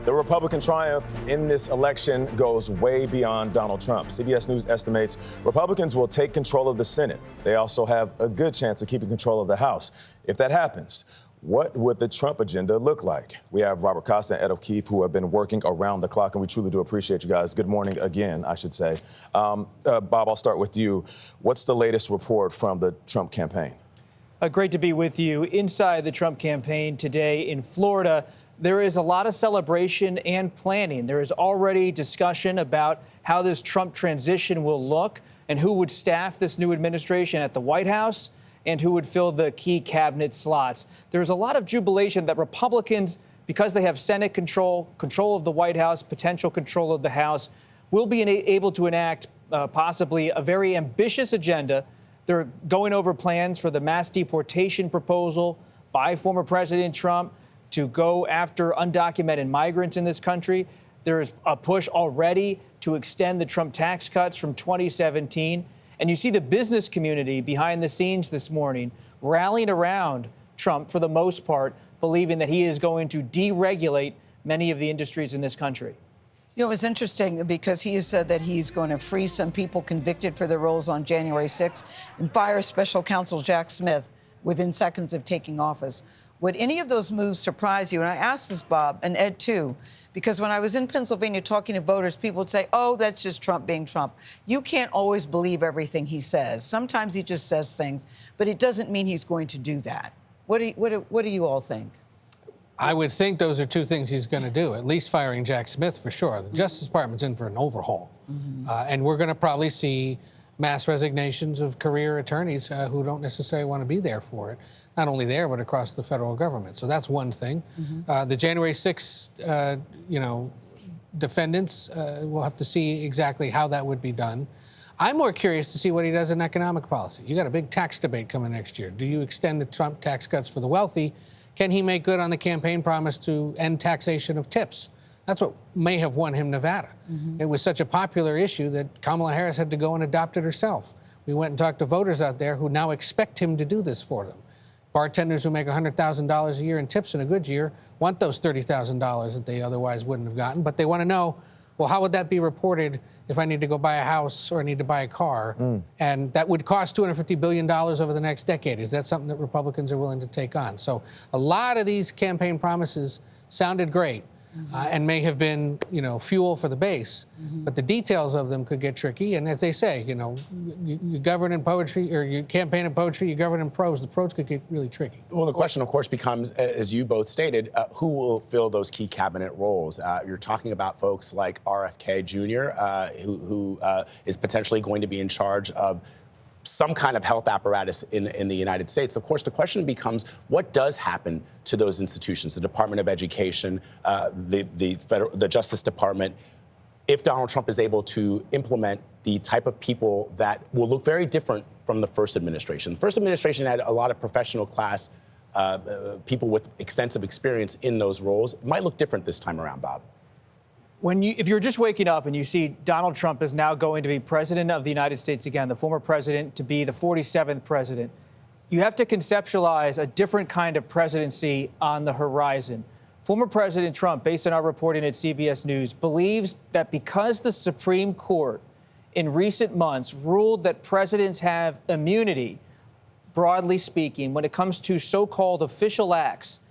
The Republican triumph in this election goes way beyond Donald Trump. CBS News estimates Republicans will take control of the Senate. They also have a good chance of keeping control of the House. If that happens, what would the Trump agenda look like? We have Robert Costa and Ed O'Keefe, who have been working around the clock, and we truly do appreciate you guys. Good morning again, I should say. Bob, I'll start with you. What's the latest report from the Trump campaign? Great to be with you. Inside the Trump campaign today in Florida, there is a lot of celebration and planning. There is already discussion about how this Trump transition will look and who would staff this new administration at the White House and who would fill the key cabinet slots. There's a lot of jubilation that Republicans, because they have Senate control of the White House, potential control of the House, will be able to enact possibly a very ambitious agenda. They're going over plans for the mass deportation proposal by former President Trump to go after undocumented migrants in this country. There's a push already to extend the Trump tax cuts from 2017. And you see the business community behind the scenes this morning rallying around Trump for the most part, believing that he is going to deregulate many of the industries in this country. You know, it's interesting because he has said that he's going to free some people convicted for their roles on January 6th and fire special counsel Jack Smith within seconds of taking office. Would any of those moves surprise you? And I asked this, Bob, and Ed, too, because when I was in Pennsylvania talking to voters, people would say, oh, that's just Trump being Trump. You can't always believe everything he says. Sometimes he just says things, but it doesn't mean he's going to do that. What do you all think? I would think those are two things he's going to do, at least firing Jack Smith for sure. The Justice Department's in for an overhaul. And we're going to probably see mass resignations of career attorneys who don't necessarily want to be there for it. Not only there, but across the federal government. So that's one thing. The January 6th, defendants, we'll have to see exactly how that would be done. I'm more curious to see what he does in economic policy. You got a big tax debate coming next year. Do you extend the Trump tax cuts for the wealthy? Can he make good on the campaign promise to end taxation of tips? That's what may have won him Nevada. It was such a popular issue that Kamala Harris had to go and adopt it herself. We went and talked to voters out there who now expect him to do this for them. Bartenders who make $100,000 a year in tips in a good year want those $30,000 that they otherwise wouldn't have gotten, but they want to know, well, how would that be reported if I need to go buy a house or I need to buy a car? And that would cost $250 billion over the next decade. Is that something that Republicans are willing to take on? So a lot of these campaign promises sounded great and may have been, fuel for the base, but the details of them could get tricky. And as they say, you govern in poetry, or you campaign in poetry, you govern in prose. The prose could get really tricky. Well, the question, of course, becomes, as you both stated, who will fill those key cabinet roles? You're talking about folks like RFK Jr., who is potentially going to be in charge of some kind of health apparatus in the United States. Of course, the question becomes, what does happen to those institutions, the Department of Education, the Justice Department, if Donald Trump is able to implement the type of people that will look very different from the first administration. The first administration had a lot of professional class people with extensive experience in those roles. It might look different this time around, Bob. If you're just waking up and you see Donald Trump is now going to be president of the United States again, the former president to be the 47th president, you have to conceptualize a different kind of presidency on the horizon. Former President Trump, based on our reporting at CBS News, believes that because the Supreme Court in recent months ruled that presidents have immunity, broadly speaking, when it comes to so-called official acts,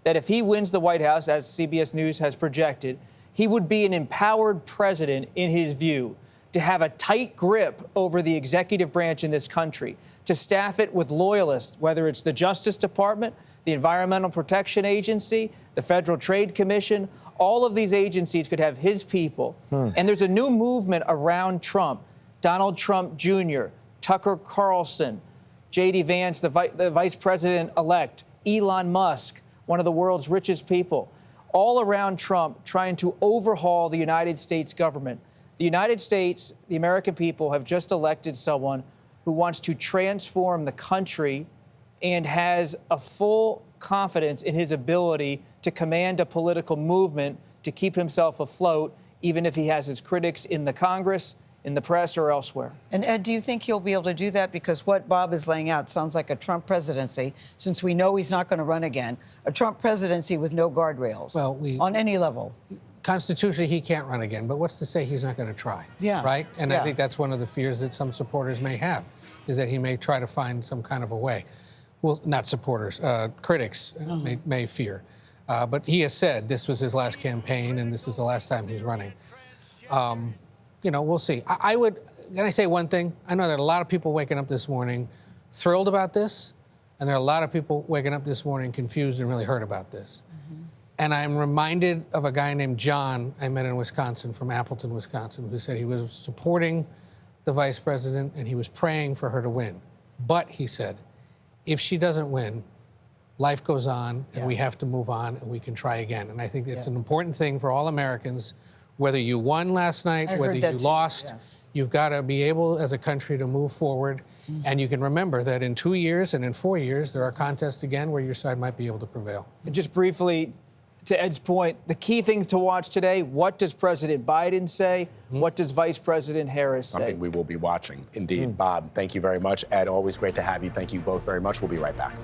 that if he wins the White House, as CBS News has projected, he would be an empowered president, in his view, to have a tight grip over the executive branch in this country, to staff it with loyalists, whether it's the Justice Department, the Environmental Protection Agency, the Federal Trade Commission. All of these agencies could have his people. And there's a new movement around Trump. Donald Trump Jr., Tucker Carlson, J.D. Vance, the vice president-elect, Elon Musk, one of the world's richest people, all around Trump trying to overhaul the United States government. The United States, the American people, have just elected someone who wants to transform the country and has a full confidence in his ability to command a political movement to keep himself afloat, even if he has his critics in the Congress, in the press or elsewhere. And Ed, do you think he'll be able to do that? Because what Bob is laying out sounds like a Trump presidency, since we know he's not going to run again. A Trump presidency with no guardrails on any level. Constitutionally, he can't run again, but what's to say he's not going to try? Yeah. Right? And Yeah. I think that's one of the fears that some supporters may have, is that he may try to find some kind of a way. Well, not supporters, critics may fear. But he has said this was his last campaign and this is the last time he's running. We'll see. Can I say one thing? I know there are a lot of people waking up this morning thrilled about this, and there are a lot of people waking up this morning confused and really hurt about this. And I'm reminded of a guy named John I met in Wisconsin, from Appleton, Wisconsin, who said he was supporting the vice president and he was praying for her to win. But, he said, if she doesn't win, life goes on and we have to move on and we can try again. And I think it's an important thing for all Americans. Whether you won last night, whether you lost, you've got to be able as a country to move forward. And you can remember that in 2 years and in 4 years, there are contests again where your side might be able to prevail. And just briefly, to Ed's point, the key things to watch today: what does President Biden say? What does Vice President Harris say? Something we will be watching. Indeed. Bob, thank you very much. Ed, always great to have you. Thank you both very much. We'll be right back.